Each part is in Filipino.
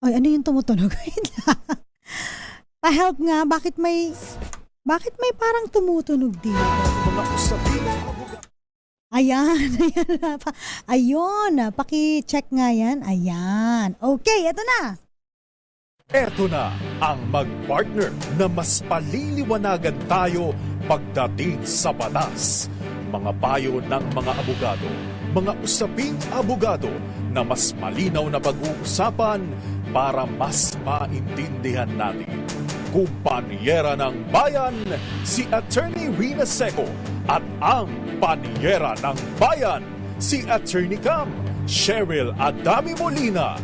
Oy, ano yung tumutunog? Pa-help nga, bakit may parang tumutunog dito? Mga usapin Ayan, ayun, paki-check nga yan. Ayan. Okay, eto na. Eto na ang mag-partner na mas paliliwanagan tayo pagdating sa batas. Mga payo ng mga abogado, mga usaping abogado na mas malinaw na pag-uusapan para mas maintindihan natin. Kumpanyera ng Bayan, si Attorney Rina Seco at ang Panyera ng Bayan, si Attorney Cam, Cheryl Adami Molina.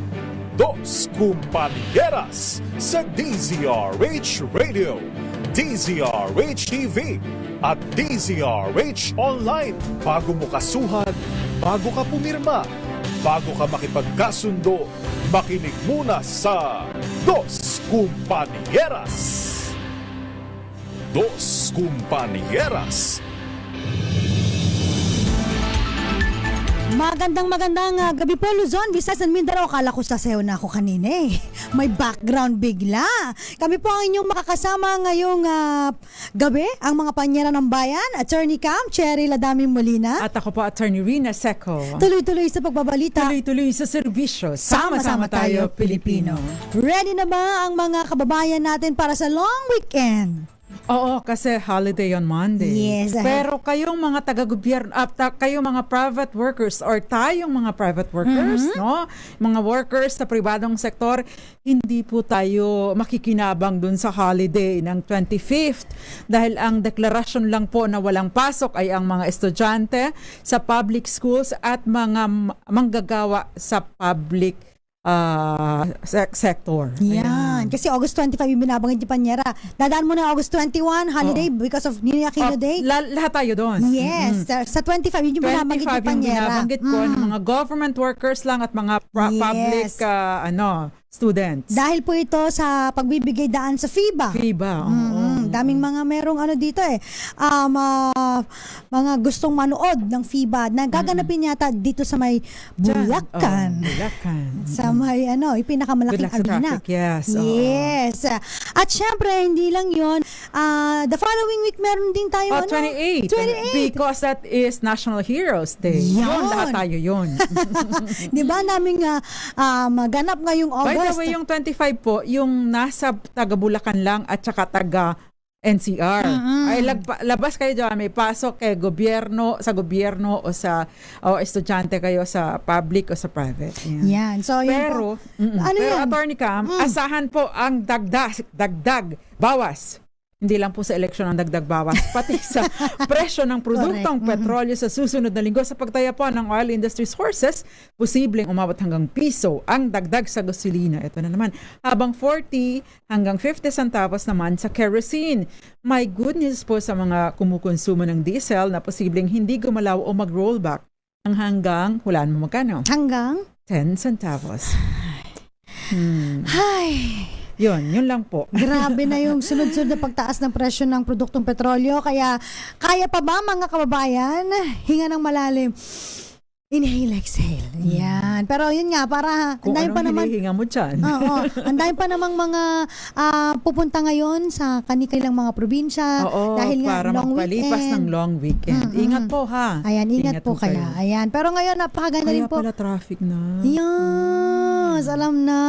Dos Kumpanyeras sa DZRH Radio, DZRH TV at DZRH Online. Bago mo kasuhan, bago ka pumirma, bago ka makipagkasundo, makinig muna sa Dos Kumpanyeras. Dos Kumpanyeras. Magandang gabi po, Luzon, Visayas and Mindanao. Akala ko sasayaw na ako kanina eh. May background bigla. Kami po ang inyong makakasama ngayong gabi, ang mga panyera ng bayan, Attorney Cam, Cheryl Adami Molina. At ako po, Attorney Rina Seco. Tuloy-tuloy sa pagbabalita. Tuloy-tuloy sa serbisyo. Sama-sama tayo, Pilipino. Ready na ba ang mga kababayan natin para sa long weekend? Oo, kasi holiday on Monday. Yes. Pero kayong mga taga-gobyerno, kayong mga private workers or tayong mga private workers, no? Mga workers sa pribadong sektor, hindi po tayo makikinabang dun sa holiday ng 25th dahil ang deklarasyon lang po na walang pasok ay ang mga estudyante sa public schools at mga manggagawa sa public sector. Yan. Kasi August 25 yung binabanggit ni Panyera. Dadaan mo na August 21, holiday because of Ninoy Aquino Day. Lahat tayo doon. Yes. Sa 25, yun yung binabanggit ni 25 yung Panyera. binabanggit ko ng mga government workers lang at mga public students. Dahil po ito sa pagbibigay daan sa FIBA. FIBA. Daming mga merong dito mga gustong manood ng FIBA na gaganapin yata dito sa may Bulacan. Bulacan. Sa may yung pinakamalaking Good luck sa arena. traffic, yes. Yes. At syempre, hindi lang yon. The following week meron din tayo 28. 28. Because that is National Heroes Day. Yan. Yun, lahat tayo yun. Di ba naming maganap ngayong August? By the way, yung 25 po, yung nasa taga Bulacan lang at saka taga NCR. Ay labas kayo dyan, may pasok kay gobyerno, sa gobyerno o sa estudyante kayo sa public o sa private. Yan. So, Pero, Attorney Cam, asahan po ang dagdag, bawas. Hindi lang po sa eleksyon ang dagdag bawas, pati sa presyo ng produktong petrolyo sa susunod na linggo. Sa pagtaya po ng oil industry sources, posibleng umabot hanggang piso ang dagdag sa gasolina. Ito na naman, habang 40 hanggang 50 centavos naman sa kerosene. My good news po sa mga kumukonsumo ng diesel na posibleng hindi gumalaw o mag-rollback ang hanggang, hulaan mo magkano? Hanggang? 10 centavos. Ay... Yun lang po. Grabe na yung sunod-sunod na pagtaas ng presyo ng produktong petrolyo. Kaya, kaya pa ba mga kababayan? Hinga ng malalim. Inhale, exhale. Yan. Pero yun nga, para Kung andahin pa naman. hinihinga mo dyan. Oo. Andahin pa namang mga pupunta ngayon sa kanilang mga probinsya. Oo, dahil nga, para long magpalipas weekend. ng long weekend. Ingat po ha. Ayan, ingat po kayo. kaya. Ayan. Pero ngayon, napakaganda rin Kaya po. pala traffic na. Yes, alam na.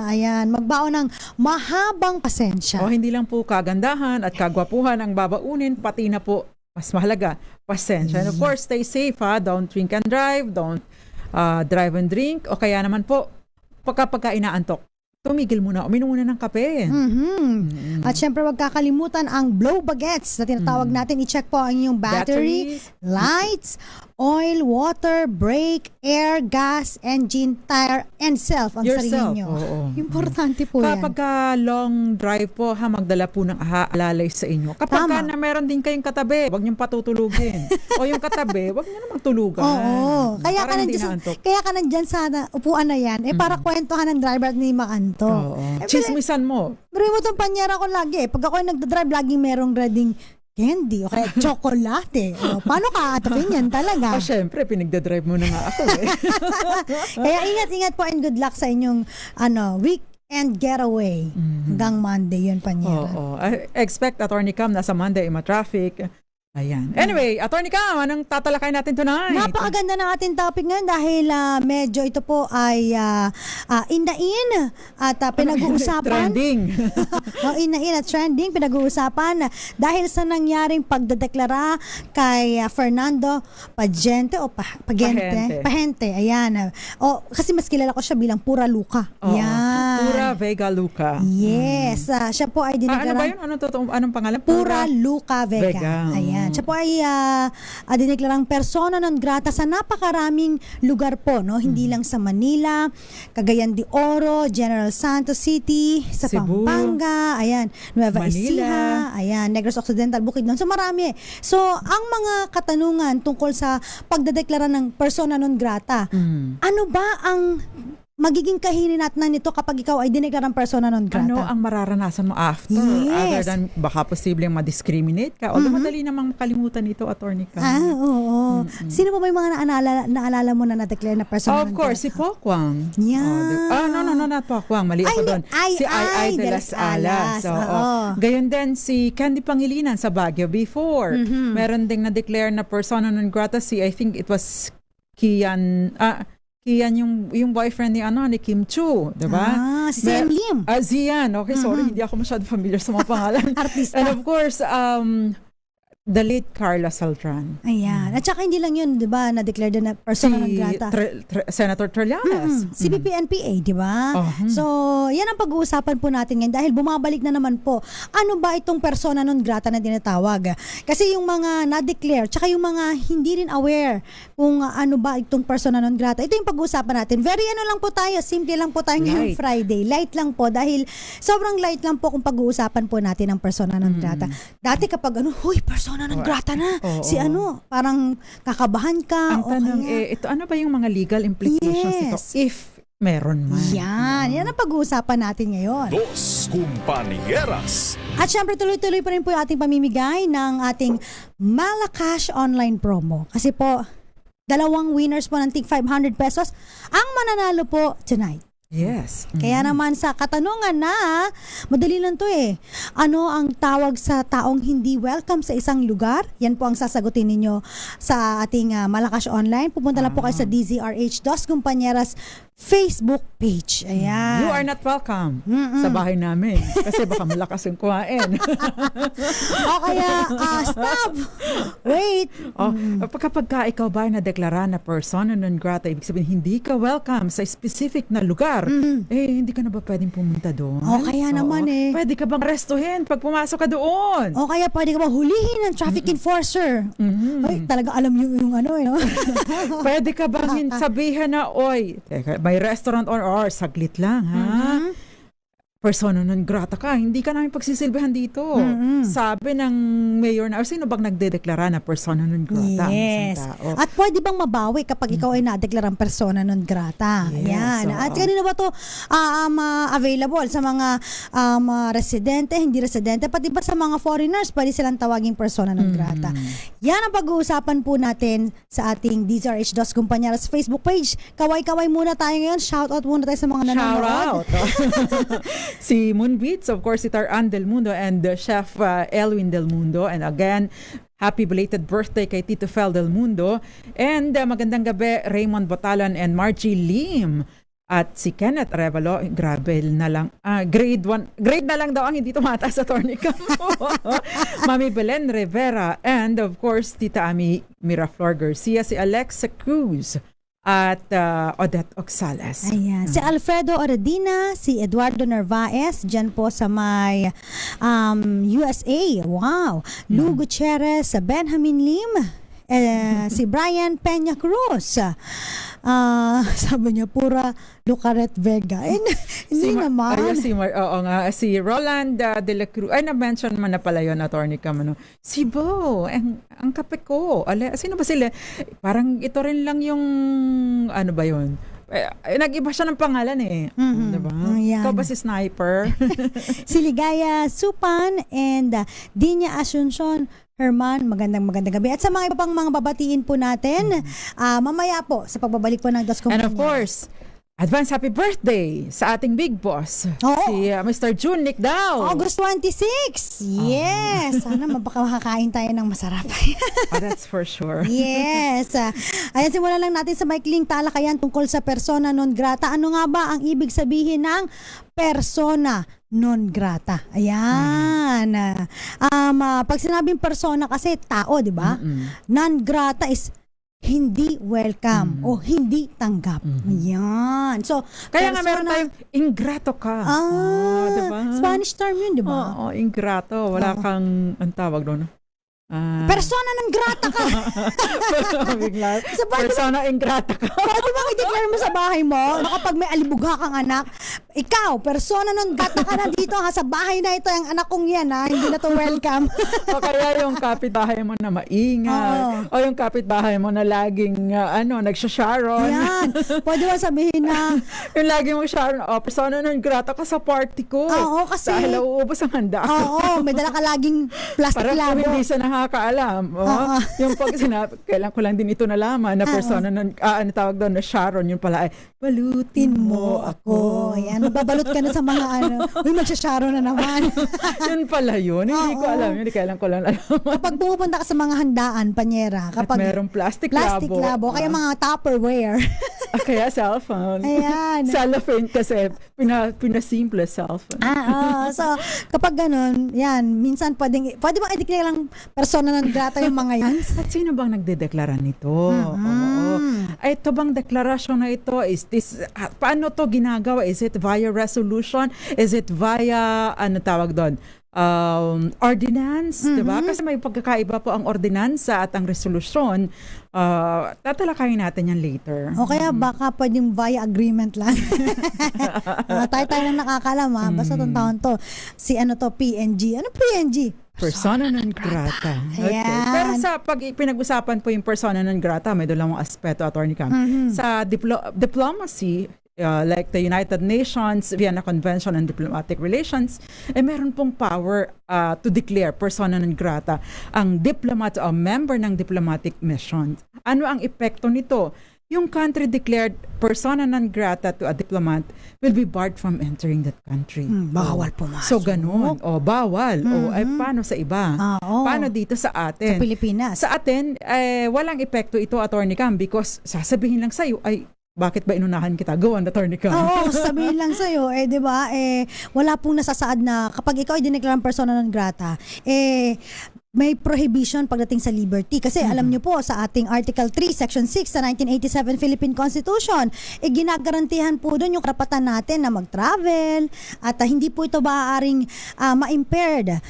Ayan, magbaon ng mahabang pasensya. O hindi lang po kagandahan at kagwapuhan ang babaunin, pati na po, mas mahalaga, pasensya. And of course, stay safe ha. Don't drink and drive. Don't drive and drink. O kaya naman po, pagka inaantok, tumigil muna, uminom muna ng kape. At syempre, wag kakalimutan ang blow baguettes na tinatawag natin. I-check po ang inyong battery, lights, oil, water, brake, air, gas, engine, tire, and self ang sarili nyo. Importante po yan. Kapag long drive po, magdala po ng alalay sa inyo. Kapag na meron din kayong katabi, wag niyong patutulugin. O yung katabi, wag niyo namang tulugan. Oo. Kaya ka nandyan sa upuan na yan, para kwentuhan ng driver at hindi makanto. Chismisan mo. Pero mo itong panyera ko lagi. Pag ako nagdadrive, laging merong reading candy o kaya tsokolate. Paano ka atapin yan talaga? Syempre, pinagdadrive mo na nga ako eh. Kaya ingat-ingat po and good luck sa inyong weekend and getaway. Hanggang Monday yun, Panyera. Oo. I expect Attorney Cam nasa Monday ma-traffic. Ayan. Anyway, Attorney Cam, anong tatalakay natin tonight? Napakaganda ng ating topic ngayon dahil medyo ito po ay in at pinag-uusapan. Trending. In at trending, pinag-uusapan dahil sa nangyaring pagdedeklara kay Fernando Pagente o Pagente. Ayan. Kasi mas kilala ko siya bilang Pura Luca. Oo. Yan. Pura Vega Luca. Yes. Siya po ay dineklara. Ano ba yun? Anong pangalan? Pura Luca Vega. Ayan. Siya po ay dineklarang persona non grata sa napakaraming lugar po, no? Hindi lang sa Manila, Cagayan de Oro, General Santos City, sa Cebu, Pampanga, ayan, Nueva Manila, Ecija, ayan, Negros Occidental, Bukidnon. So marami. So ang mga katanungan tungkol sa pagdedeklara ng persona non grata, ano ba ang magiging kahininatnan nito kapag ikaw ay dineklarang persona non grata? Ano ang mararanasan mo after? Yes. Other than baka posibleng ma-discriminate ka? Although madali namang makalimutan ito, Attorney Cam. Oo. Sino ba may mga naalala mo na na-declare na persona non Of course, grata? si Pokwang. Yeah. No, not Pokwang. Mali ako doon. Si Ai de las Alas. Gayon din si Candy Pangilinan sa Baguio before. Meron ding na-declare na persona non grata I think it was Kian yung boyfriend ni Kim Chu, 'di ba? Si Sam Lim. Zian. Okay, sorry, hindi ako masyado familiar sa mga pangalan. Artista. And of course, the late Carla Saltran. Ayan. At saka hindi lang yun, di ba, na-declare din na persona non grata. Senator Trillanes. Si PPNPA, di ba? So, yan ang pag-uusapan po natin ngayon dahil bumabalik na naman po. Ano ba itong persona non grata na tinatawag? Kasi yung mga na-declare, tsaka yung mga hindi rin aware kung ano ba itong persona non grata. Ito yung pag-uusapan natin. Very lang po tayo, simple lang po tayo ngayong Friday. Light lang po dahil sobrang light lang po kung pag-uusapan po natin ang persona non grata. Dati kapag persona non grata na. Parang kakabahan ka. Ang tanong ito ano ba yung mga legal implications nito if meron man? Yan ang pag-uusapan natin ngayon. Dos Compañeras. At syempre tuloy-tuloy pa rin po yung ating pamimigay ng ating Malacash online promo. Kasi po, 2 winners po ng tig 500 pesos ang mananalo po tonight. Yes. Kaya naman sa katanungan na, madali lang to ano ang tawag sa taong hindi welcome sa isang lugar? Yan po ang sasagutin ninyo sa ating Malacash Online. Pupunta lang po kayo sa DZRH Dos Compañeras Facebook page. Ayan. You are not welcome sa bahay namin kasi baka malakas yung kuhain. O kaya, stop! Wait! Kapag ka ikaw ba ay nadeklara na persona non grata, ibig sabihin hindi ka welcome sa specific na lugar, hindi ka na ba pwedeng pumunta doon? O kaya naman pwede ka bang restuhin pag pumasok ka doon? O kaya pwede ka bang hulihin ng traffic enforcer? Ay, talaga alam yung ano Pwede ka bang sabihin na, teka, may restaurant or saglit lang, ha? Persona non grata ka, hindi ka namin pagsisilbihan dito. Sabi ng mayor na, sino bang nagdedeklara na persona non grata? Yes. Ang isang tao? At pwede bang mabawi kapag ikaw ay nadeklarang persona non grata? Yes, Ayan. At kanina ba to available sa mga residente, hindi residente, pati ba sa mga foreigners, pwede silang tawaging persona non grata. Yan ang pag-uusapan po natin sa ating DZRH Dos Compañeras Facebook page. Kaway-kaway muna tayo ngayon. Shoutout muna tayo sa mga nanonood. Shout out. Si Moonbeats, of course, si Taran Del Mundo and Chef Elwin Del Mundo. And again, happy belated birthday kay Tito Fel Del Mundo. And magandang gabi, Raymond Botalan and Margie Lim. At si Kenneth Arevalo, grabe na lang. Grade na lang daw ang hindi tumataas sa Attorney Cam. Mami Belen Rivera. And of course, Tita Ami Miraflor Garcia, si Alexa Cruz. At Odette Oxales. Ayan. Si Alfredo Oradina, si Eduardo Narvaez, dyan po sa may USA. Wow. Lou Gutierrez, Benjamin Lim, si Brian Peña Cruz. Sabi niya, Pura Lucaret Vega. Hindi naman. Si Roland de la Cruz. Ay, na-mention man na pala yun, Attorney Cam. Si Bo, ang kape ko. Sino ba sila? Parang ito rin lang yung, ano ba yun? Nag-iba siya ng pangalan Diba? Ikaw ba si Sniper? Si Ligaya Supan and Dinya Asuncion Herman, magandang gabi. At sa mga iba pang mga babatiin po natin, mamaya po sa pagbabalik po ng Dos Compañeras. And of course, Advance happy birthday sa ating big boss, Oo. si Mr. June Nicdao. August 26. Yes. Sana makakain tayo ng masarap. That's for sure. Yes. Ayan, simulan lang natin sa maikling talakayan tungkol sa persona non grata. Ano nga ba ang ibig sabihin ng persona non grata? Ayan. Pag sinabing persona kasi tao, di ba? Non grata is hindi welcome o hindi tanggap. Ayan. So, Kaya nga meron persona- tayong ingrato ka. Diba? Spanish term yun, di ba? Oo, ingrato. Wala kang, ang tawag doon. Persona non grata ka. Bigla. So, pwede Persona ingrata ka. Pwede bang i-declare mo sa bahay mo na kapag may alibugha kang anak, ikaw, persona non grata ka na dito ha, sa bahay na ito, yung anak kong yan ha, hindi na to welcome. O kaya yung kapitbahay mo na maingay. O yung kapitbahay mo na laging, nagsasharon. Yan. Pwede ba sabihin na, Yung lagi mo sharon, persona non grata ka sa party ko. Oo, kasi- Dahil nauubos ang handa. oo, may dala ka laging plastic Parang kung labo. hindi sa nakakaalam. Oo. Yung pag sinabi, kailan ko lang din ito nalaman na persona ng, tawag doon na Sharon, yung pala ay, balutin mo ako. Ayan, nababalot ka na sa mga uy, magsasharo na naman. Yun pala yun. Hindi ko Oo. alam yun. Kailan ko lang alam. Kapag pumupunta ka sa mga handaan, panyera, At kapag merong plastic labo, kaya mga Tupperware. Kaya cellphone. Ayan. Cellophane kasi pinasimple cellphone. So, kapag ganun, yan, minsan pwede bang i-declare lang persona non grata yung mga yan? At sino bang nagdedeklara nito? Oo. Ay, ito bang deklarasyon na ito? Is this, paano to ginagawa? Is it via resolution? Is it via, tawag doon? Ordinance, di ba? Kasi may pagkakaiba po ang ordinansa at ang resolusyon. Tatalakayin natin yan later. O kaya baka pwedeng via agreement lang. Tayo lang nakakalam ha. Basta itong taon to. Si PNG. Ano PNG? Persona non grata. Okay. Ayan. Pero sa pag pinag-usapan po yung persona non grata, may dalawang aspeto, Attorney Cam. Sa diplomacy, like the United Nations, Vienna Convention on Diplomatic Relations, meron pong power to declare persona non grata ang diplomat o member ng diplomatic mission. Ano ang epekto nito? Yung country declared persona non grata to a diplomat will be barred from entering that country. Bawal pumasok. So ganun. Bawal. Ay paano sa iba? Oo. Paano dito sa Sa atin? Pilipinas. Sa atin, walang epekto ito, Attorney Cam, because sasabihin lang sa'yo, ay, bakit ba inunahan kita? Go on, Attorney Cam. Oo, sabihin lang sa'yo, di ba, wala pong nasasaad na kapag ikaw ay dineklarang persona non grata, may prohibition pagdating sa liberty. Kasi alam niyo po, sa ating Article 3, Section 6 sa 1987 Philippine Constitution, ginagarantihan po doon yung karapatan natin na mag-travel at hindi po ito maaaring ma-impaired.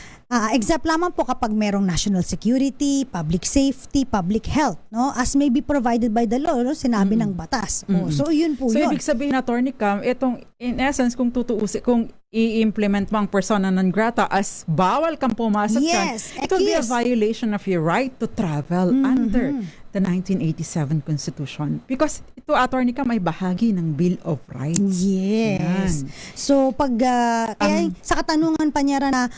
Except lamang po kapag merong national security, public safety, public health, no? As may be provided by the law, no? Sinabi ng batas. So yun po So, yun. ibig sabihin, Attorney Cam, itong, in essence, kung kung i-implement mo ang persona non grata as bawal kang pumasok Yes, it will be a yes. violation of your right to travel under the 1987 Constitution. Because ito, Attorney Cam, ay bahagi ng Bill of Rights. Yes. Yan. So pag kaya sa katanungan pa niya na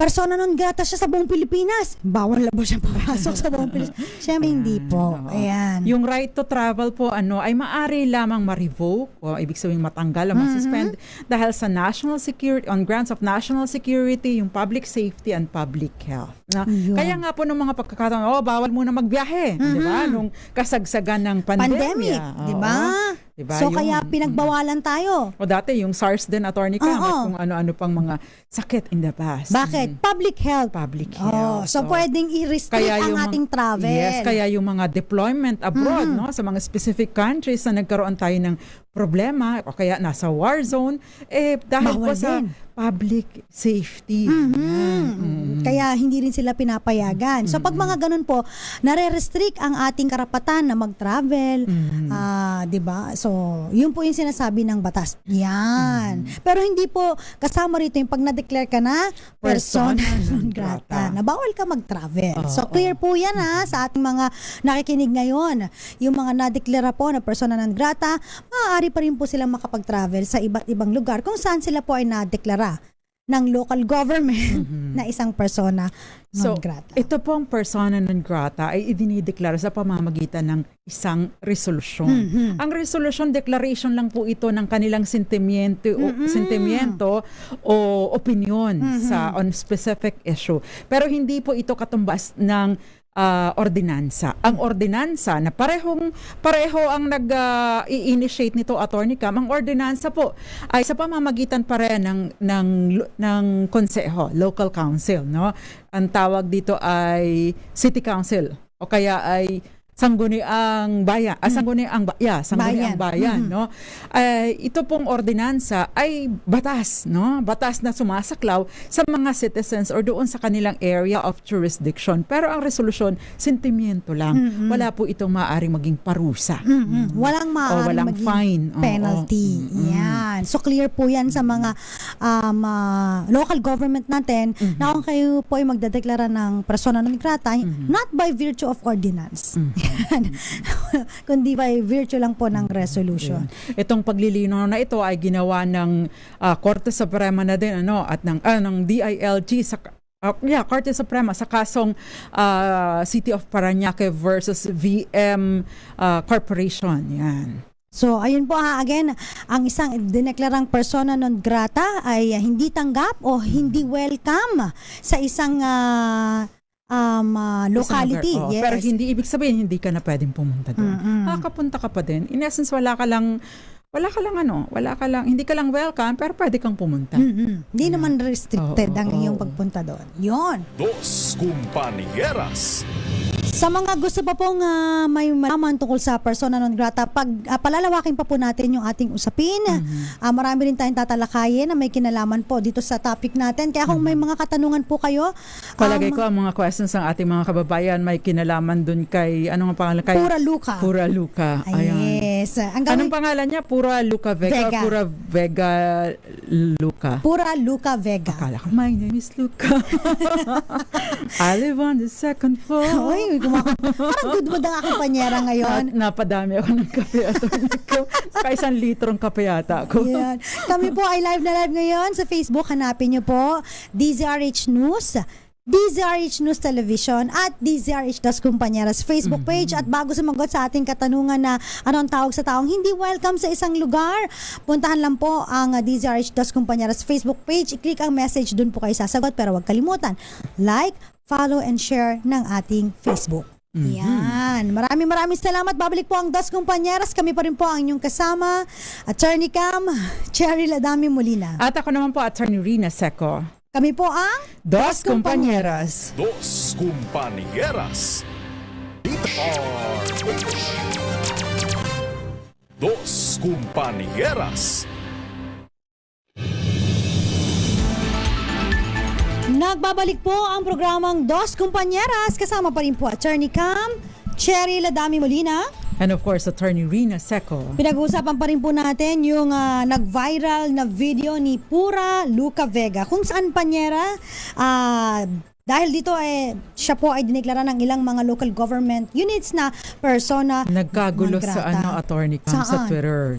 persona non grata siya sa buong Pilipinas, bawal na ba siya papasok sa buong Pilipinas? Siyempre hindi po. Oo. Ayan. Yung right to travel po ay maaari lamang ma-revoke o ibig sabihin matanggal o ma-suspend dahil sa national security, on grounds of national security, yung public safety and public health. Yun. Kaya nga po nung mga pagkakataon, bawal muna magbiyahe, di ba? Nung kasagsagan ng Pandemic, pandemya. di ba? Diba? So Yung- kaya pinagbawalan tayo. O dati yung SARS din, Attorney Cam, at Oo. kung ano-ano pang mga sakit in the past. Bakit? Public health. Public Oh, health. so pwedeng i-restrict ang ating travel. Yes, kaya yung mga deployment abroad, no, sa mga specific countries na nagkaroon tayo ng problema o kaya nasa war zone, dahil Bawal po sa din. public safety. Yan. Kaya hindi rin sila pinapayagan. So pag mga ganun po, nare-restrict ang ating karapatan na mag-travel, 'di ba? So, yun po yung sinasabi ng batas. Yan. Pero hindi po kasama rito yung pag na-declare ka na persona non grata, na bawal ka mag-travel. So clear po yan sa ating mga nakikinig ngayon. Yung mga na-declare po na persona non grata, maaari pa rin po silang makapag-travel sa iba't ibang lugar kung saan sila po ay na-deklara ng local government na isang persona non grata. Ito pong persona non grata ay idinideklara sa pamamagitan ng isang resolusyon. Ang resolution declaration lang po ito ng kanilang sentimiento o opinion sa on specific issue. Pero hindi po ito katumbas ng ordinansa. Ang ordinansa na pareho ang nag-i-initiate nito, Attorney Cam, ang ordinansa po ay sa pamamagitan pa rin ng konseho, local council, no? Ang tawag dito ay city council o kaya ay sangguniang bayan, sangguniang bayan, no? Ito pong ordinansa ay batas, no? Batas na sumasaklaw sa mga citizens or doon sa kanilang area of jurisdiction. Pero ang resolusyon, sentimiento lang. Wala po itong maaaring maging parusa. Walang maaaring maging fine. penalty. Yan. So clear po yan sa mga local government natin na kung kayo po ay magdadeklara ng persona non grata, not by virtue of ordinance. Kundi by virtue lang po ng resolution. Itong paglilinaw na ito ay ginawa ng Korte Suprema na din at ng DILG sa Korte Suprema sa kasong City of Parañaque versus VM Corporation. Yan. So, ayun po again, ang isang dineklarang persona non grata ay hindi tanggap o hindi welcome sa isang locality. Yes. Pero hindi ibig sabihin hindi ka na pwedeng pumunta doon. Kakapunta ka pa din. In essence, hindi ka lang welcome, pero pwede kang pumunta. Hindi naman restricted ang iyong pagpunta doon. Yon. Dos Compañeras. Sa mga gusto pa pong may malaman tungkol sa persona non grata, palalawakin pa po natin yung ating usapin. Marami rin tayong tatalakayin na may kinalaman po dito sa topic natin. Kaya kung may mga katanungan po kayo, palagay ko ang mga questions ng ating mga kababayan may kinalaman dun kay, anong pangalan? Kay Pura Luca. Pura Luca. Ayan. Yes. Anong pangalan niya? Pura Luca Vega. Pura Vega Luca. Pura Luca Vega. Akala ko, my name is Luca. I live on the second floor. Uy, parang good mood ang aking panyera ngayon. At napadami ako ng kape at saka 1 litrong kape yata ako. Yan. Kami po ay live na live ngayon sa Facebook. Hanapin niyo po DZRH News, DZRH News Television at DZRH Das Compañeras Facebook page. At bago sumagot sa ating katanungan na anong tawag sa taong hindi welcome sa isang lugar, puntahan lang po ang DZRH Das Compañeras Facebook page. I-click ang message, dun po kayo sasagot. Pero huwag kalimutan, like, follow and share ng ating Facebook. Yan. Maraming salamat. Babalik po ang Das Compañeras. Kami pa rin po ang inyong kasama, Attorney Cam, Cherry Ladami Molina. At ako naman po, Attorney Rina Seco. Kami po ang Dos Compañeras. Dos Compañeras. Dos Compañeras. Nagbabalik po ang programang Dos Compañeras. Kasama pa rin po Attorney Cam, Cherry Ladami Molina. And of course, Attorney Rina Seco. Pinag-uusapan pa rin po natin yung nag-viral na video ni Pura Luca Vega. Kung saan, Panyera, dahil dito siya po ay dineklara ng ilang mga local government units na persona nagkagulo non sa grata. Attorney Cam sa Twitter.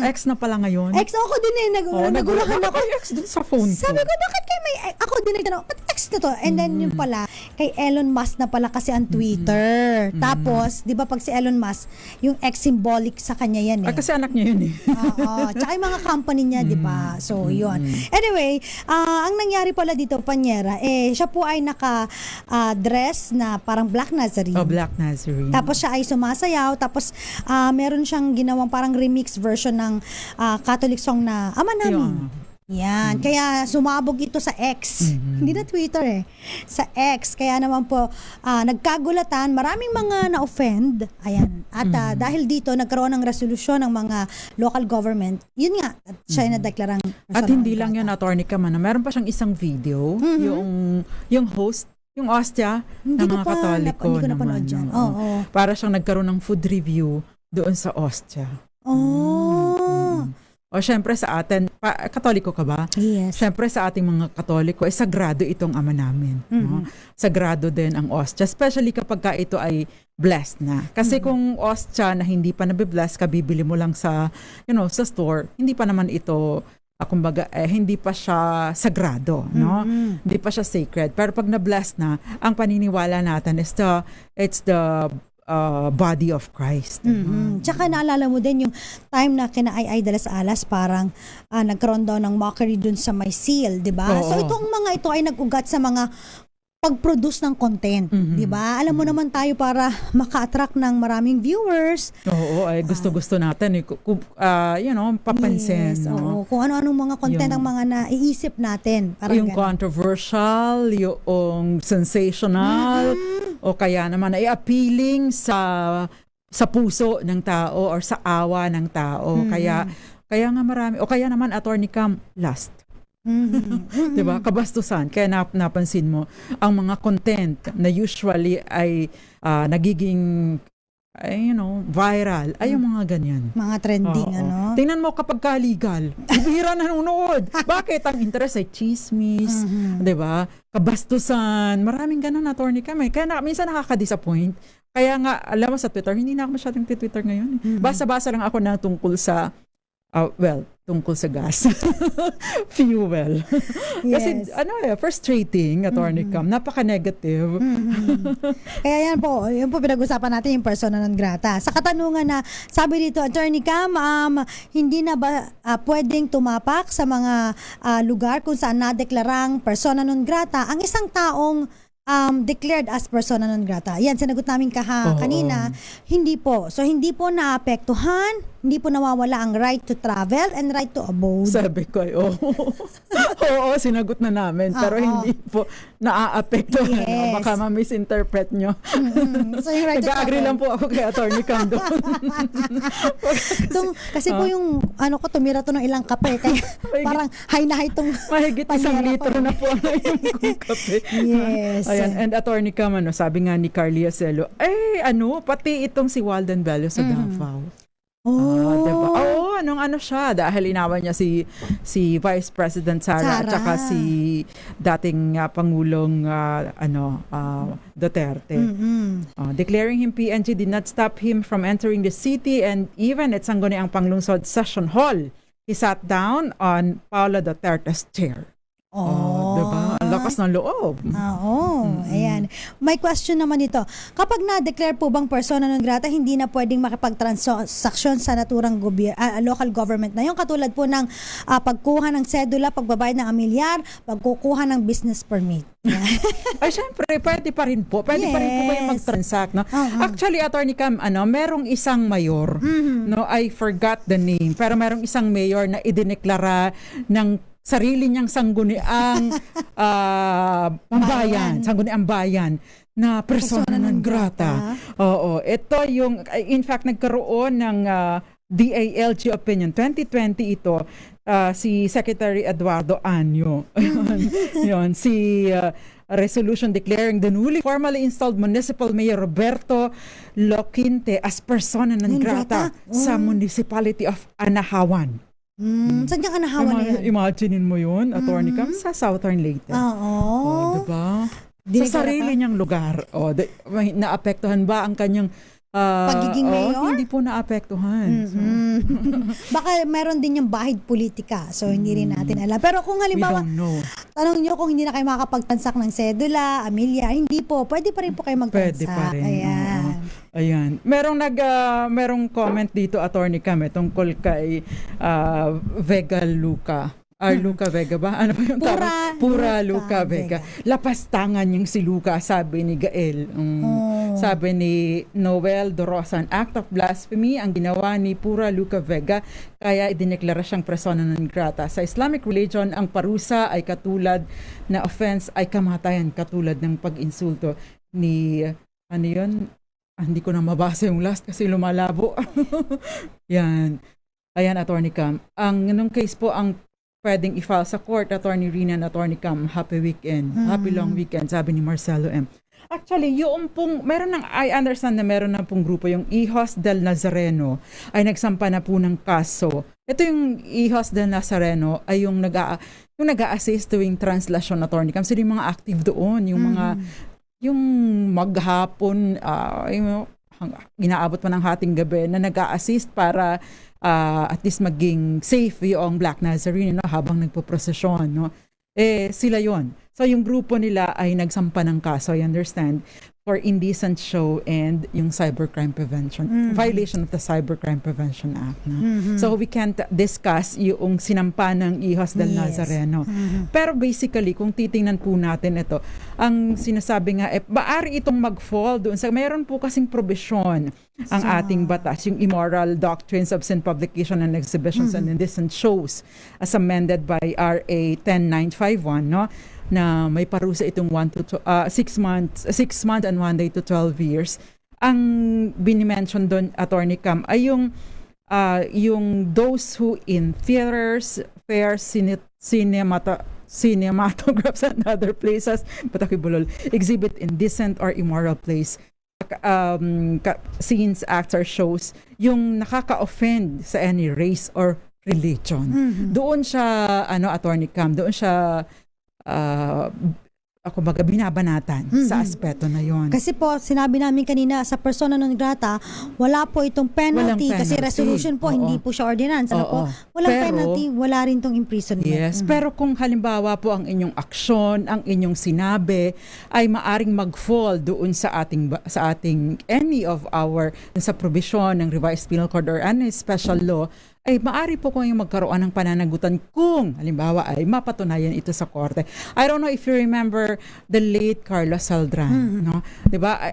X na pala ngayon. X ako din nagulahan ako. X dun sa phone ko. Sabi ko, bakit kayo may ako din nagtanong, ba't X na to? And then yung pala, kay Elon Musk na pala kasi ang Twitter. Tapos, di ba pag si Elon Musk, yung X symbolic sa kanya yan eh. Kasi anak niya yun eh. Oo. Tsaka yung mga company niya, di ba? So, yun. Anyway, ang nangyari pala dito, Panyera, siya po ay naka-dress na parang Black Nazarene. Oh, Black Nazarene. Tapos siya ay sumasayaw. Tapos meron siyang ginawang parang remix version ng Catholic song na Ama Namin. Yan. Kaya sumabog ito sa X. Hindi na Twitter sa X. Kaya naman po, nagkagulatan. Maraming mga na-offend. Ayan. At dahil dito, nagkaroon ng resolusyon ng mga local government. Yun nga. At siya ay nadeklarang At hindi lang yun, Attorney Cam, meron pa siyang isang video. Yung host, yung ostia ng mga Katoliko. Hindi ko napanood dyan. Oo. Para siyang nagkaroon ng food review doon sa ostia. O syempre sa atin, Katoliko ka ba? Yes. Syempre sa ating mga Katoliko, sagrado itong Ama Namin. No? Sagrado din ang ostia, especially kapag ito ay blessed na. Kasi kung ostia na hindi pa nabibless ka, bibili mo lang sa, sa store, hindi pa naman ito kumbaga, hindi pa siya sagrado, no? Hindi pa siya sacred. Pero pag na-bless na, ang paniniwala natin is it's the body of Christ. Tsaka naalala mo din yung time na kina Ay de las Alas, parang nagkaroon daw ng mockery dun sa may seal, di ba? Oo. So itong mga ito ay nag-ugat sa mga pag-produce ng content, di ba? Alam mo naman tayo para maka-attract ng maraming viewers. Oo, ay gusto-gusto natin papansin. Yes, no? oo. Kung ano-anong mga content ang mga naiisip natin. Parang Yung ganun. controversial, yung sensational, o kaya naman ay appealing sa puso ng tao or sa awa ng tao. Kaya nga marami, o kaya naman Attorney Cam, last. Diba? Kabastusan. Kaya napansin mo, ang mga content na usually ay nagiging viral, ay yung mga ganyan. Mga trending, Oo. Tingnan mo kapag ka-legal, bihira nanonood. Bakit? Ang interest ay chismis, diba? Kabastusan, maraming ganun Attorney kami. Kaya minsan nakaka-disappoint. Kaya nga, alam mo sa Twitter, hindi na ako masyadong Twitter ngayon. Basa-basa lang ako na tungkol sa tungkol sa gas. Fuel. Kasi frustrating, Attorney Cam, napaka-negative. Kaya yun po pinag-usapan natin yung persona non grata. Sa katanungan na, sabi dito, Attorney Cam, hindi na ba pwedeng tumapak sa mga lugar kung saan nadeklarang persona non grata ang isang taong declared as persona non grata? Yan, sinagot namin kanina. Hindi po. So, hindi po naapektuhan, hindi po nawawala ang right to travel and right to abode. Sabi ko, oo, sinagot na namin. Pero hindi po naaapektuhan. Yes. Baka ma-misinterpret nyo. So, yung right to Nag-agree travel. lang po ako kay Attorney Cam doon. Kasi po yung, tumira to ng ilang kape. Kaya parang high na high tong Mahigit 1 litro na po yung kape. Yes. Ayan, and Attorney Cam, sabi nga ni Carly Acelo, pati itong si Walden Bello sa Davao. Diba? Anong siya, dahil inawan niya si Vice President Sara at saka si dating Pangulong Duterte. Declaring him PNG did not stop him from entering the city, and even at Sangguniang Panglungsod Session Hall, he sat down on Paula Duterte's chair. Diba? Ang lakas ng loob. Ayan. May question naman dito. Kapag na-declare po bang persona non grata, hindi na pwedeng makipagtransaksyon sa naturang local government na yun? Katulad po ng pagkuha ng sedula, pagbabayad ng amilyar, pagkukuha ng business permit. Ay, syempre, pwede pa rin po. Pwede pa rin po kayo mag-transact. No? Actually, Attorney Cam, merong isang mayor, I forgot the name, pero merong isang mayor na idineklara ng sarili niyang sangguniang sangguniang bayan na persona non grata. Oo, ito yung in fact nagkaroon ng DALG opinion 2020 ito, si Secretary Eduardo Anyo. Yun, si resolution declaring the newly formally installed municipal mayor Roberto Loquinte as persona non grata sa municipality of Anahawan. Saan yung anahawan na yan? Imaginein mo yun, Attorney Cam, sa Southern Leyte. Diba? Sa sarili niyang lugar. Naapektuhan ba ang kanyang pagiging mayor? Hindi po naapektuhan. Baka meron din yung bahid politika. So, hindi rin natin alam. Pero kung halimbawa, we don't know. tanong nyo kung hindi na kayo makakapagtransact ng sedula, amilyar, hindi po. Pwede pa rin po kayo magtransact. Pwede pa rin. Ayan. Ayan. Merong comment dito, Attorney Cam, tungkol kay Vega Luca. Luca Vega ba? Ano ba yung tawag? Pura Luca Vega. Lapastangan yung si Luca, sabi ni Gael. Sabi ni Noel Dorosa, an act of blasphemy ang ginawa ni Pura Luca Vega, kaya idineklara siyang persona non grata. Sa Islamic religion, ang parusa ay katulad na offense ay kamatayan, katulad ng pag-insulto ni, hindi ko na mabasa yung last kasi lumalabo. Yan. Ayan, Attorney Cam. Nung case po, ang pwedeng i-file sa court, Attorney Rina and Attorney Cam, happy weekend. Happy long weekend, sabi ni Marcelo M. Actually, yung pong, I understand na meron na pong grupo, yung Hijos del Nazareno, ay nagsampa na po ng kaso. Ito yung Hijos del Nazareno ay yung nag-a-assist tuwing translation, Attorney Cam. Sila yung mga active doon, yung mga yung maghapon, inaabot pa ng hating gabi na nag-a-assist para at least maging safe yung Black Nazarene, no, habang nagpo-prosesyon, no. Sila yon. So yung grupo nila ay nagsampa ng kaso, I understand, for indecent show and yung cybercrime prevention, violation of the Cybercrime Prevention Act. No? So we can't discuss yung sinampa ng Hijos del Nazareno. Pero basically, kung titingnan po natin ito, ang sinasabi nga, maaari itong mag-fall doon. Mayroon po kasing probisyon ang ating batas, yung immoral doctrines of sin publication and exhibitions and indecent shows as amended by RA 10951, no? Na may parusa itong 6 months and 1 day to 12 years. Ang binimension doon, Attorney Cam, ay yung those who in theaters, fairs, cinematographs and other places, exhibit indecent or immoral plays, scenes, acts, or shows, yung nakaka-offend sa any race or religion. Doon siya, Attorney Cam, doon siya binabanatan sa aspeto na yon. Kasi po, sinabi namin kanina, sa persona non grata, wala po itong penalty. Kasi resolution po, hindi po siya ordinance. Walang penalty, wala rin itong imprisonment. Yes, pero kung halimbawa po ang inyong aksyon, ang inyong sinabi, ay maaring mag-fall doon sa ating any of our, sa provision ng revised penal code or any special law, ay maaari po kayong magkaroon ng pananagutan kung halimbawa ay mapatunayan ito sa korte. I don't know if you remember the late Carlos Saldran, no? 'Di ba?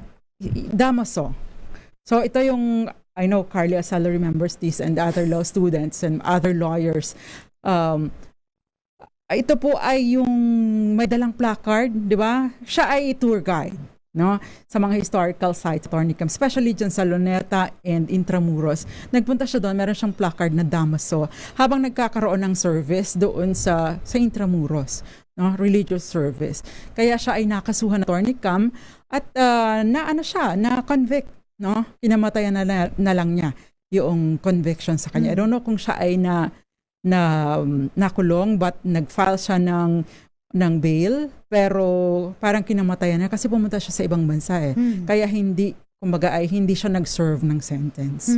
Damaso. So ito yung, I know Carlos Saldran remembers this, and other law students and other lawyers. Ito po ay yung may dalang placard, 'di ba? Siya ay tour guide, no, sa mga historical sites, Attorney Cam, especially dyan sa Luneta and Intramuros. Nagpunta siya doon, meron siyang placard na Damaso habang nagkakaroon ng service doon sa Intramuros, no, religious service. Kaya siya ay nakasuhan, Attorney Cam, at na-convict, no? Kinamatayan na lang niya yung conviction sa kanya. I don't know kung siya ay nakulong, but nag-file siya ng bail, pero parang kinamatayan na kasi pumunta siya sa ibang bansa Kaya hindi siya nag-serve ng sentence.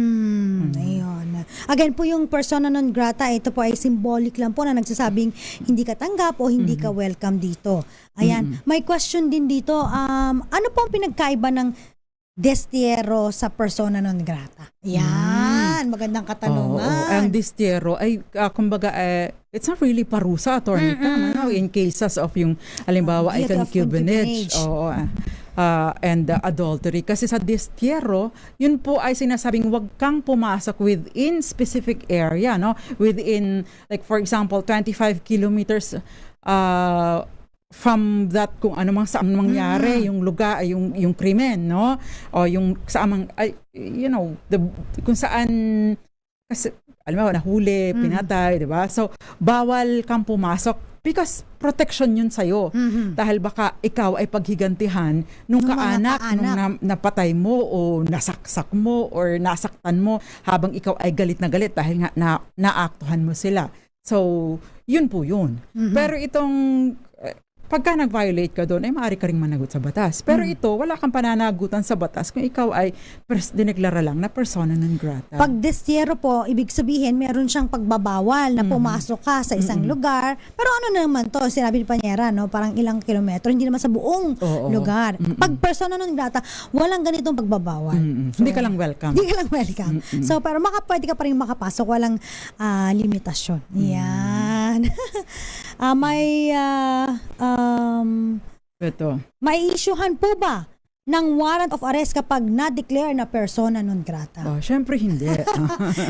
Ayun. Again po, yung persona non grata, ito po ay symbolic lang po na nagsasabing hindi ka tanggap o hindi ka welcome dito. Ayan. May question din dito. Ano po ang pinagkaiba ng destierro sa persona non grata? Yan, magandang katanungan. Ang destierro ay it's not really parusa, Attorney Cam, in cases of yung halimbawa ay concubinage and adultery. Kasi sa destierro, yun po ay sinasabing wag kang pumasok within specific area, no? Within, like for example, 25 kilometers from that, kung ano mang saan mangyari yung lugar, yung krimen, no, o yung saan kung saan, kasi alam mo, nahuli, pinatay, di ba? So bawal kang pumasok because protection yun sa'yo. Dahil baka ikaw ay paghigantihan nung kaanak nung napatay mo o nasaksak mo or nasaktan mo habang ikaw ay galit na galit dahil nga naaktuhan mo sila. So yun po yun. Pero itong pagka nag-violate ka doon, ay maaari ka ring managot sa batas. Pero ito, wala kang pananagutan sa batas kung ikaw ay dineklara lang na persona non grata. Pag destierro po, ibig sabihin, meron siyang pagbabawal na pumasok ka sa isang lugar. Pero ano naman to, sinabi ni Panyera, no? Parang ilang kilometro, hindi naman sa buong lugar. Pag persona non grata, walang ganitong pagbabawal. So, hindi ka lang welcome. Hindi ka lang welcome. So, pero pwede ka pa rin makapasok, walang limitasyon. Yan. May isyuhan po ba ng warrant of arrest kapag na-declare na persona non grata? Syempre hindi.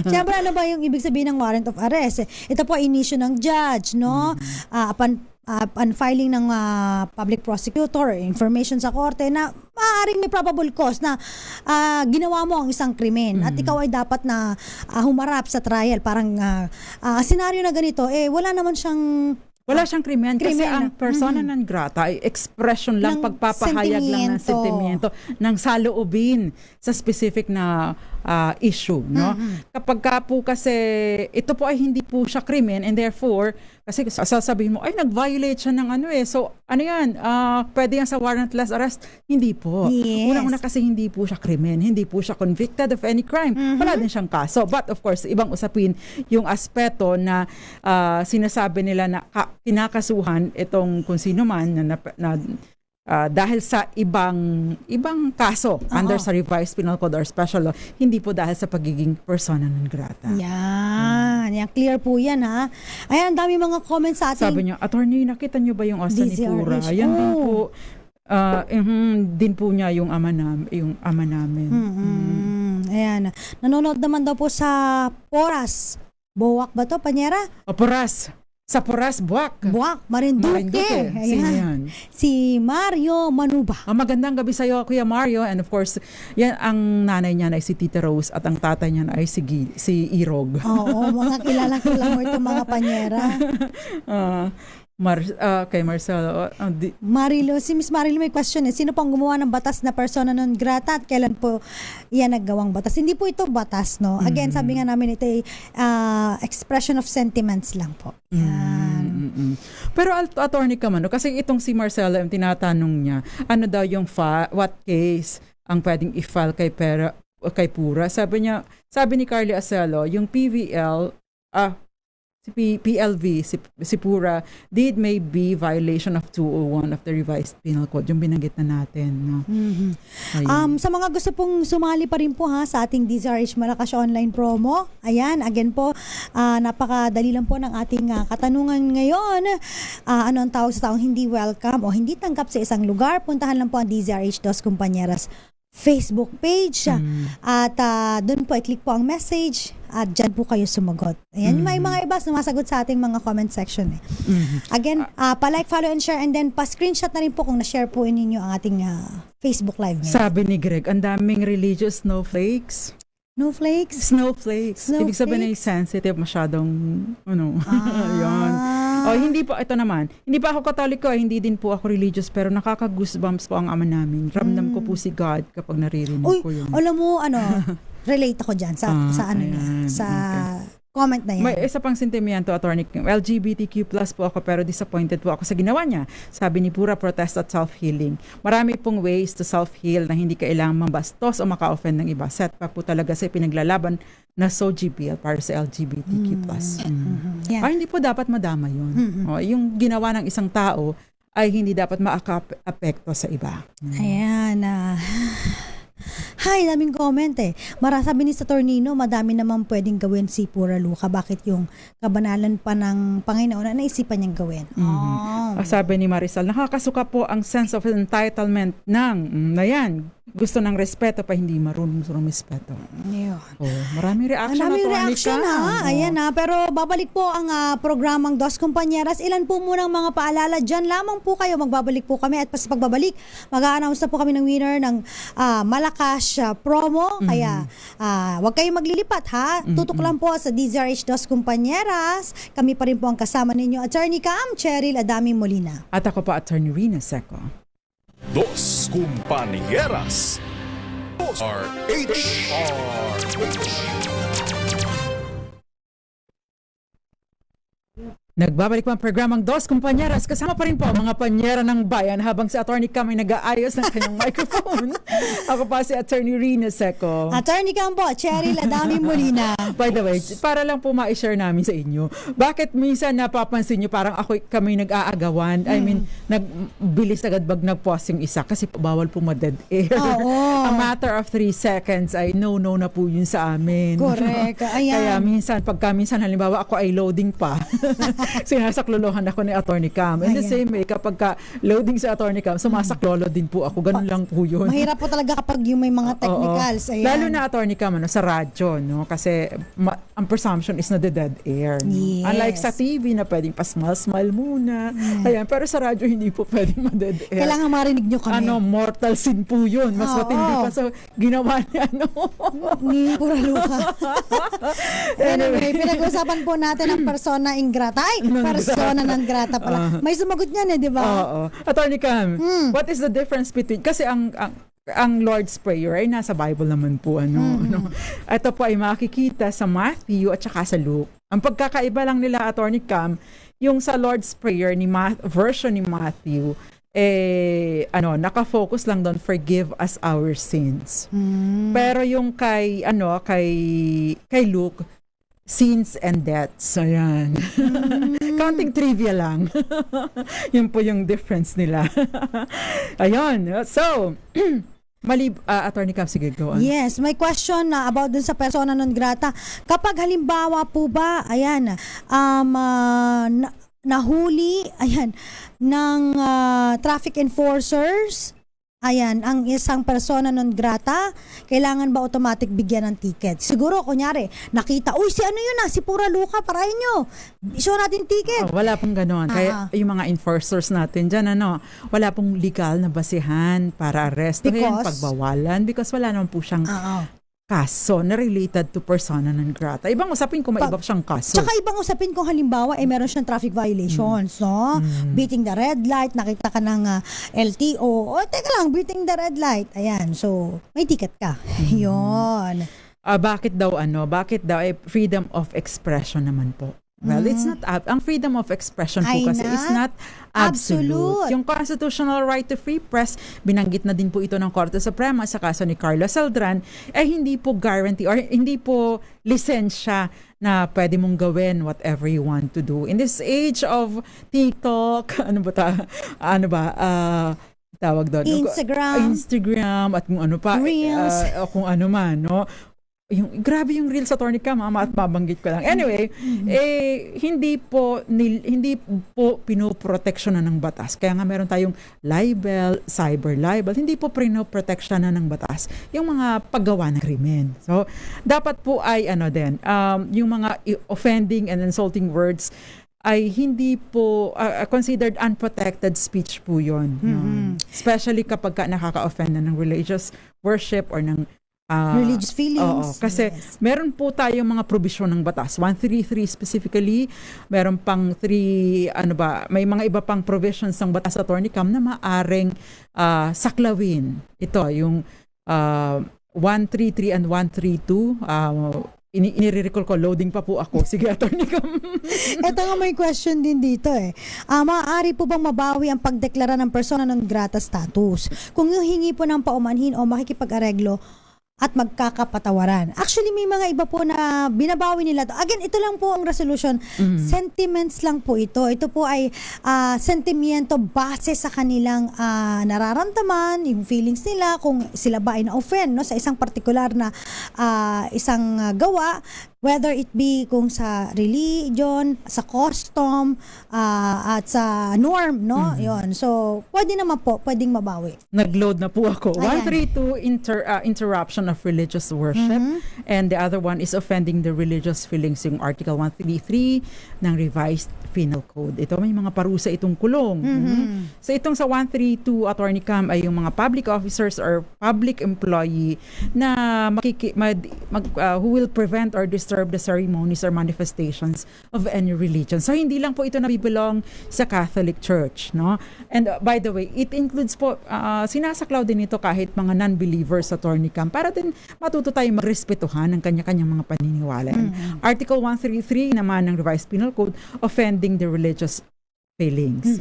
Syempre, ano ba yung ibig sabihin ng warrant of arrest? Ito po inisyu ng judge, no? Upon filing ng public prosecutor, information sa korte na maaaring may probable cause na ginawa mo ang isang krimen at ikaw ay dapat na humarap sa trial. Parang senaryo na ganito, wala naman siyang krimen kasi ang persona non grata ay expression lang, pagpapahayag lang ng sentimiento, ng saloobin sa specific na issue, no? Kapag ka po kasi ito po ay hindi po siya krimen, and therefore kasi sasabihin mo ay nag-violate siya ng ano so ano yan, pwede yan sa warrantless arrest. Hindi po. Yes. Unang-una kasi hindi po siya krimen, hindi po siya convicted of any crime. Wala din siyang kaso. But of course, ibang usapin yung aspeto na sinasabi nila na kinakasuhan itong kung sino man na dahil sa ibang kaso under sa revised penal code or special law, hindi po dahil sa pagiging persona non grata. Yan. Yan. Clear po yan, ha? Ayan, dami mga comments sa ating... Sabi niya, attorney, nakita niyo ba yung Osa ni Pura? DZRH. Yan din po. Din po niya yung ama namin. Ayan. Nanonood naman daw po sa Poras. Buwak ba to, Panyera? Poras. Sa Poras, Buwak. Buwak, Marinduque. Sino Ayan. yan? Si Mario Manuba. Magandang gabi sa iyo, Kuya Mario. And of course, yan ang nanay niya ay si Tita Rose at ang tatay niya ay si Irog. Oo, mga kilalang mo itong mga Panyera. Kay Marcelo. Marilo, si Miss Marilo may question sino pong gumawa ng batas na persona non grata at kailan po iyan naggawang batas? Hindi po ito batas, no? Again, sabi nga namin ito ay expression of sentiments lang po. Yan. Pero attorney ka man, no? Kasi itong si Marcelo, yung tinatanong niya, ano daw yung what case ang pwedeng i-file kay Pura? Sabi ni Carly Acelo, yung PVL, si PLV, si Pura, did may be violation of 201 of the revised penal code, yung binanggit na natin. No? Sa mga gusto pong sumali pa rin po sa ating DZRH Malakas online promo, ayan, again po, napakadali lang po ng ating katanungan ngayon. Ano ang tawag sa taong hindi welcome o hindi tanggap sa isang lugar? Puntahan lang po ang DZRH Dos Compañeras Facebook page at doon po i-click po ang message at dyan po kayo sumagot. Ayan, may mga iba sumasagot sa ating mga comment section. Again, pa-like, follow, and share, and then pa-screenshot na rin po kung na-share po ninyo ang ating Facebook Live ngayon. Sabi ni Greg, ang daming religious snowflakes. Snowflakes. Ibig sabihin ay sensitive masyadong, yun. Hindi po, ito naman. Hindi pa ako Katoliko, hindi din po ako religious, pero nakaka-goosebumps po ang ama namin. Ramdam ko po si God kapag naririnig ko yun. Alam mo, relate ako dyan sa comment na yan. May isa pang sentimiento, attorney. LGBTQ+ po ako, pero disappointed po ako sa ginawa niya. Sabi ni Pura, protest at self-healing. Marami pong ways to self-heal na hindi kailangang mambastos o maka-offend ng iba. Setback po talaga sa pinaglalaban na GBL para sa LGBTQ+. Yeah. Hindi po dapat madama yun. Yung ginawa ng isang tao ay hindi dapat maaka-apekto sa iba. Ayan. Hay, daming comment Sabi ni sa Tornino, madami naman pwedeng gawin si Pura Luca. Bakit yung kabanalan pa ng Panginoon na naisipan niyang gawin? Sabi ni Marisol, nakakasuka po ang sense of entitlement gusto ng respeto pa hindi marunong rumispeto. Marami reaction. Ayan pero babalik po ang programang Dos Compañeras. Ilan po munang mga paalala dyan lamang po kayo. Magbabalik po kami at sa pagbabalik, mag-a-announce na po kami ng winner ng Malakas promo. Kaya wag kayong maglilipat Tutok lang po sa DZRH Dos Compañeras. Kami pa rin po ang kasama ninyo. Attorney Cam, Cheryl Adami Molina. At ako po, Attorney Rina Seco. Dos Compañeras. RH. Nagbabalik po ang programang Dos Compañeras. Kasama pa rin po ang mga panyera ng bayan habang si Attorney Cam ay nag-aayos ng kanyang microphone. Ako pa si Attorney Rina Seco. Attorney Cam po, Cheryl Adami Molina. By the way, para lang po ma-share namin sa inyo, bakit minsan napapansin nyo parang kami nag-aagawan? I mean, nagbilis agad nag-pause yung isa kasi bawal po ma-dead air. A matter of 3 seconds ay no na po yun sa amin. Correct. Ayan. Kaya minsan halimbawa ako ay loading pa. Sinasaklolohan ako ni Attorney Cam. In the same way, kapag loading sa Attorney Cam, sumasaklolo din po ako. Ganun lang po yun. Mahirap po talaga kapag yung may mga technicals. Ayan. Lalo na Attorney Cam, sa radyo, no? Kasi ang presumption is na dead air. No? Yes. Unlike sa TV na pwedeng pa-smile muna. Ayan, pero sa radyo hindi po pwedeng ma-dead air. Kailangan marinig nyo kami. Mortal sin po yun. Mas matindi pa sa ginawa niya, ni Pura Luca. Anyway, pinag-usapan po natin ang persona ingrata. Persona non grata pala. May sumagot niyan di ba? Oo. Attorney Cam, what is the difference between, kasi ang ang Lord's Prayer ay nasa Bible naman po. Ito po ay makikita sa Matthew at saka sa Luke. Ang pagkakaiba lang nila, Attorney Cam, yung sa Lord's Prayer version ni Matthew, naka-focus lang doon, forgive us our sins. Pero yung kay Luke, sins and debts. Ayan. Counting trivia lang. Yun po yung difference nila. Ayun. So, Attorney Cam, sige, go on. Yes, may question na about dun sa persona non grata. Kapag halimbawa po ba, ayan, nahuli, ayan, ng traffic enforcers, ayan, ang isang persona non grata, kailangan ba automatic bigyan ng ticket? Siguro, kunyari, nakita, uy, si ano yun si Pura Luca, parahin nyo. Show natin ticket. Wala pong gano'n. Kaya yung mga enforcers natin dyan, wala pong legal na basihan para arrestuhin, pagbawalan, because wala naman po siyang kaso na related to persona non grata. Ibang usapin kung may iba siyang kaso. Tsaka ibang usapin kung halimbawa meron siyang traffic violations, no? Beating the red light, nakita ka ng LTO. Teka lang, beating the red light. Ayan, so may ticket ka. Yun. Bakit daw freedom of expression naman po. Well, it's not ang freedom of expression po kasi is not absolute. Yung constitutional right to free press, binanggit na din po ito ng Korte Suprema sa kaso ni Carlos Saldran, hindi po guarantee or hindi po lisensya na pwede mong gawin whatever you want to do. In this age of TikTok, tawag doon? Instagram at kung ano pa. Reels. Kung ano man, no? Grabe yung Reels, Attorney Cam, at mabanggit ko lang. Anyway, hindi po pinoproteksyonan ng batas. Kaya nga meron tayong libel, cyber libel, hindi po pinoproteksyonan ng batas yung mga paggawa ng krimen. So, dapat po ay yung mga offending and insulting words ay hindi po considered unprotected speech po yun. Especially kapag nakaka-offend na ng religious worship or ng religious feelings. Kasi meron po tayong mga probisyon ng batas. 133 specifically, meron pang may mga iba pang provisions ng batas, Attorney Cam, na maaring saklawin. Ito, yung 133 and 132, inire-recall ko, loading pa po ako. Sige, Attorney Cam. Ito nga may question din dito maaari po bang mabawi ang pagdeklara ng persona non grata status kung yung hingi po ng paumanhin o makikipag-areglo at magkakapatawaran? Actually, may mga iba po na binabawi nila to. Again, ito lang po ang resolution. Sentiments lang po ito. Ito po ay sentimiento base sa kanilang nararamdaman, yung feelings nila, kung sila ba ay na-offend sa isang particular na isang gawa, whether it be kung sa religion, sa custom, at sa norm, no? Yon. So, pwedeng mabawi. Nag-load na po ako. Ayan. 132, interruption of religious worship. And the other one is offending the religious feelings, yung Article 133 ng Revised Penal Code. Ito, may mga parusa itong kulong. So, itong sa 132, Attorney Cam, ay yung mga public officers or public employee na who will prevent or disturb the ceremonies or manifestations of any religion. So, hindi lang po ito nabibilong sa Catholic Church, no? And by the way, it includes po, sinasaklaw din ito kahit mga non-believers, Attorney Cam, para din matuto tayo magrespetuhan ng kanya-kanyang mga paniniwala. Article 133 naman ng Revised Penal Code, offending the religious feelings.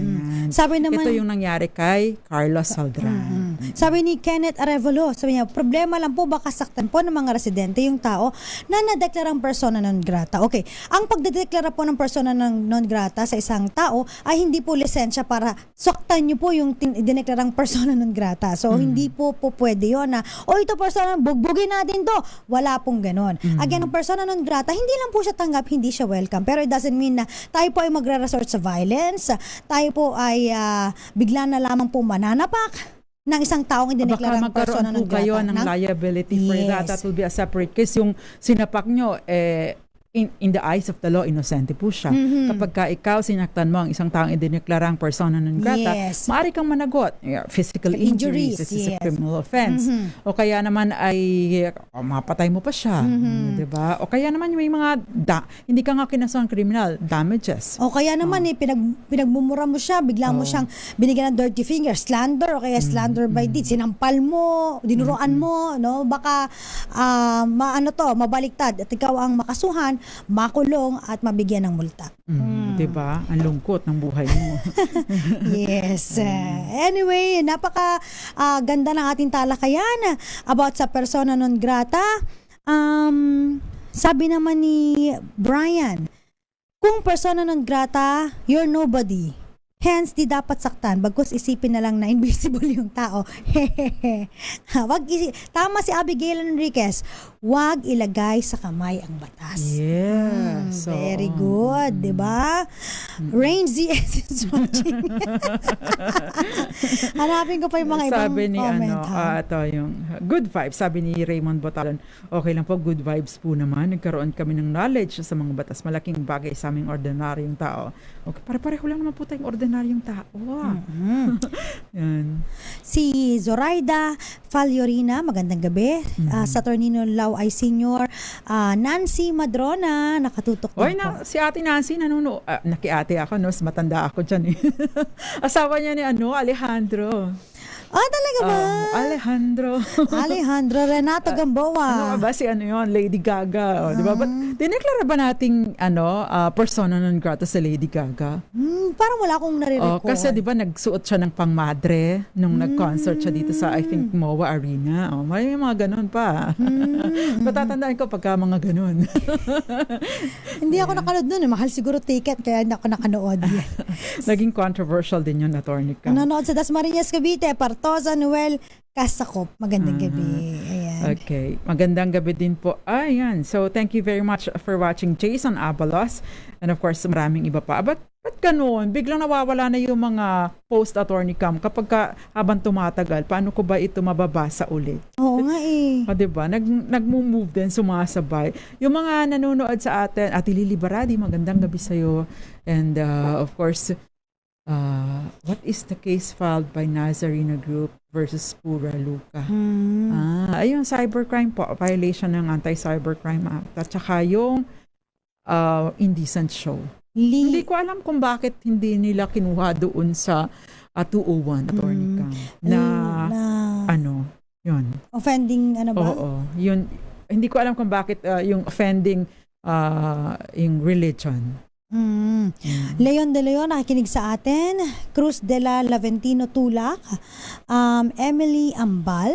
Sabi naman, ito yung nangyari kay Carlos Saldran. Sabi ni Kenneth Arevalo, sabi niya, problema lang po baka saktan po ng mga residente yung tao na nadeklarang persona non grata. Okay, ang pagdedeklara po ng persona non grata sa isang tao ay hindi po lisensya para saktan nyo po yung dineklarang persona non grata. So, hindi po pwede yun na, ito persona, bugbugin natin to. Wala pong ganon. Again, ang persona non grata, hindi lang po siya tanggap, hindi siya welcome. Pero it doesn't mean na tayo po ay magre-resort sa violence, tayo po ay bigla na lamang po mananapak ng isang taong idineklarang persona non grata. Baka magkaroon po kayo ng liability for that. That will be a separate case. Yung sinapak nyo, in the eyes of the law, inosente po siya. Kapag ka ikaw sinaktan mo ang isang taong idineklarang persona non grata, Yes. maaari kang managot. Physical injuries, this is a yes. criminal offense. O kaya naman ay mapatay mo pa siya. Diba? O kaya naman may mga hindi ka nga kinasang criminal, damages. O kaya naman pinagmumura mo siya, bigla mo siyang binigyan ng dirty finger, slander, o kaya slander by deed, sinampal mo, dinuruan mo, no? Baka mabaliktad at ikaw ang makasuhan, makulong at mabigyan ng multa. Diba? Ang lungkot ng buhay mo. Yes. Anyway, napaka ganda ng ating talakayan about sa persona non grata. Sabi naman ni Brian, kung persona non grata, you're nobody. Hence, di dapat saktan. Bagkus isipin na lang na invisible yung tao. Tama si Abigail Enriquez. Huwag ilagay sa kamay ang batas. Yes. Very good, di ba? Range ZS is watching. Hanapin ko pa yung mga ibang Sabi ni comment. ito yung good vibes. Sabi ni Raymond Botalon, okay lang po, good vibes po naman. Nagkaroon kami ng knowledge sa mga batas. Malaking bagay sa aming ordinaryong tao. Okay, pare-pareho lang naman po tayong ordinaryong tao. Yan. Si Zoraida Faliorina, magandang gabi. Saturnino Lau ay senior. Nancy Madrona, nakatutok Oy, din po. si Ate Nancy nanuno. Nakiate ako, no? Matanda ako dyan eh. Asawa niya ni Alejandro. Talaga ba? Alejandro. Alejandro Renato Gamboa. Ano ba si Lady Gaga, di ba? But dineklara ba nating persona non grata sa Lady Gaga? Parang wala akong nare-record. Kasi di ba nagsuot siya ng pangmadre nung nag-concert siya dito sa I think MOA Arena. May mga ganun pa. Matatandaan ko pagka mga ganun. Hindi ako nakanood nun. Mahal siguro ticket kaya hindi ako nakanood. Naging controversial din yun, Attorney Cam. Nanonood sa Dasmariñas, Cavite, Partosa, Noel, Kasakop. Magandang gabi. Ayan. Okay. Magandang gabi din po. Ayan. So, thank you very much for watching Jason Abalos. And of course, maraming iba pa. Ba't ganun? Biglang nawawala na yung mga post-Attorney Cam kapag habang tumatagal. Paano ko ba ito mababasa ulit? Oo nga eh. O, diba? Nag-move din, sumasabay. Yung mga nanonood sa atin, Ate Lily Baradi, magandang gabi sa'yo. And of course, what is the case filed by Nazareno Group versus Pura Luca? Ayun, cybercrime po, violation ng Anti-Cybercrime Act. At saka yung indecent show. Hindi ko alam kung bakit hindi nila kinuha doon sa 201 Attorney Cam yun. Offending ba? Oo. Yun, hindi ko alam kung bakit yung offending yung religion. Leon De Leon nakikinig sa atin. Cruz de la Laventino Tulak, Emily Ambal,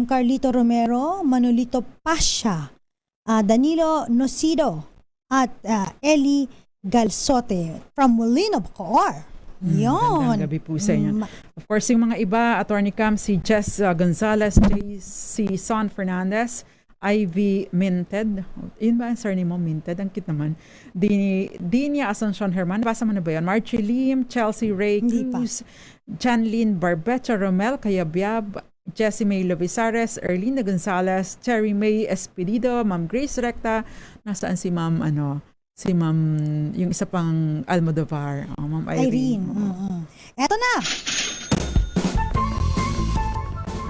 Carlito Romero, Manolito Pasha, Danilo Nocido at Eli Galsote from Molino, Bacoor. Yun. Magandang gabi po sa inyo. Of course, yung mga iba, Attorney Cam, si Jess Gonzalez, si Son Fernandez, Ivy Minted. Yun ba ang surname mo? Minted? Ang cute naman. Dinia Asuncion Herman. Basa mo na ba yun? Marchie Lim, Chelsea Ray Cruz, Janlyn Barbecha Romel, Kayabyab, Jessie May Lovisares, Erlinda Gonzalez, Cherry May Espedido, Ma'am Grace Recta. Nasaan si Ma'am, yung isa pang Almodovar. Ma'am Irene. Eto na!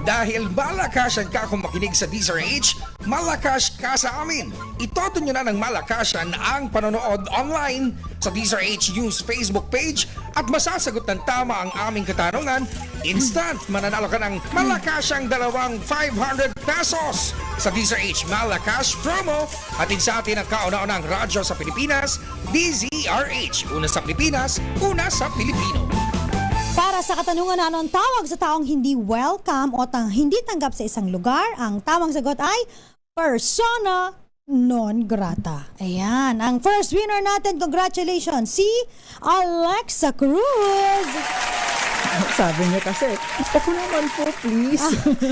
Dahil malakasan ka kung makinig sa DZRH, malakas ka sa amin. Itoto nyo na ng malakasan ang panonood online sa DZRH News Facebook page at masasagot ng tama ang aming katanungan. Instant mananalo ka ng malakasang 500 pesos sa DZRH Malakas Promo. Hatid sa atin ang kauna-unang radyo sa Pilipinas, DZRH. Una sa Pilipinas, una sa Pilipino. Para sa katanungan na anong tawag sa taong hindi welcome o hindi tanggap sa isang lugar, ang tamang sagot ay persona non grata. Ayan, ang first winner natin, congratulations, si Alexa Cruz. Sabi niya kasi, ako naman po, please.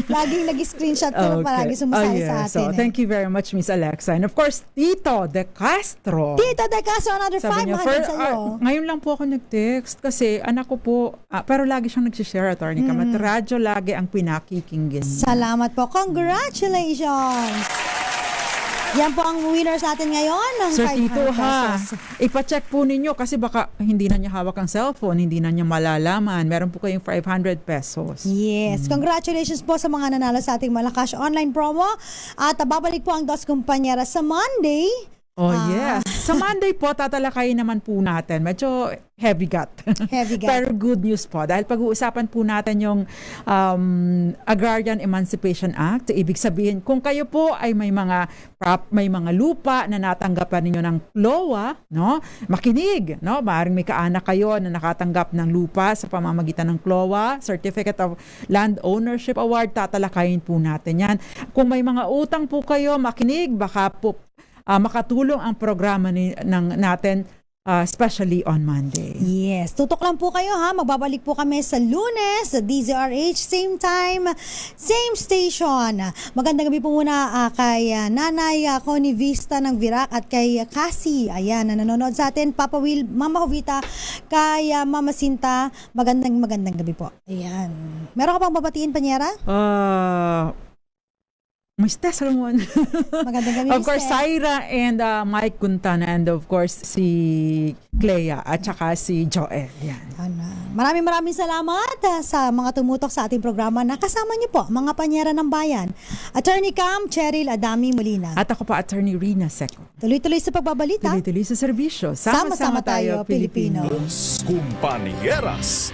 Laging nag-screenshot pero palagi sumasali sa atin. So, thank you very much, Miss Alexa. And of course, Tito De Castro. Tito De Castro, another 500 sa'yo. Ngayon lang po ako nag-text kasi anak ko po, pero lagi siyang nag-share, Attorney Cam, at radyo lagi ang pinakikinggan niya. Salamat po. Congratulations! Yan po ang winners natin ngayon ng Sir 500 Tito ha, pesos. ipacheck po ninyo kasi baka hindi na niya hawak ang cellphone, hindi na niya malalaman. Meron po kayong 500 pesos. Yes. Congratulations po sa mga nanalo sa ating Malakash online promo. At babalik po ang Dos Compañeras sa Monday. Oh yes. Sa Monday po, tatalakayin naman po natin. Medyo heavy gut. Heavy gut. Pero good news po. Dahil pag-uusapan po natin yung Agrarian Emancipation Act. Ibig sabihin, kung kayo po ay may mga lupa na natanggapan ninyo ng LOA, no? Makinig, no? Maaaring may kaanak kayo na nakatanggap ng lupa sa pamamagitan ng CLOA, Certificate of Land Ownership Award, tatalakayin po natin yan. Kung may mga utang po kayo, makinig, baka po makatulong ang programa natin, especially on Monday. Yes. Tutok lang po kayo ha. Magbabalik po kami sa Lunes sa DZRH. Same time, same station. Magandang gabi po muna kay Nanay Connie Vista ng Virac at kay Cassie. Ayan, na nanonood sa atin. Papa Will, Mama Jovita, kay Mama Sinta. Magandang gabi po. Ayan. Meron ka pang babatiin, Panyera? Mr. Salomon. Magandang gabi, Of course, Mister. Syra and Mike Guntana, and of course, si Clea at saka si Joel. Yan. Maraming salamat sa mga tumutok sa ating programa na kasama niyo po, mga Panyera ng Bayan. Attorney Cam, Cheryl Adami Molina. At ako pa, Attorney Rina Seco. Tuloy-tuloy sa pagbabalita. Tuloy-tuloy sa serbisyo. Sama-sama tayo, Pilipino. Dos Compañeras.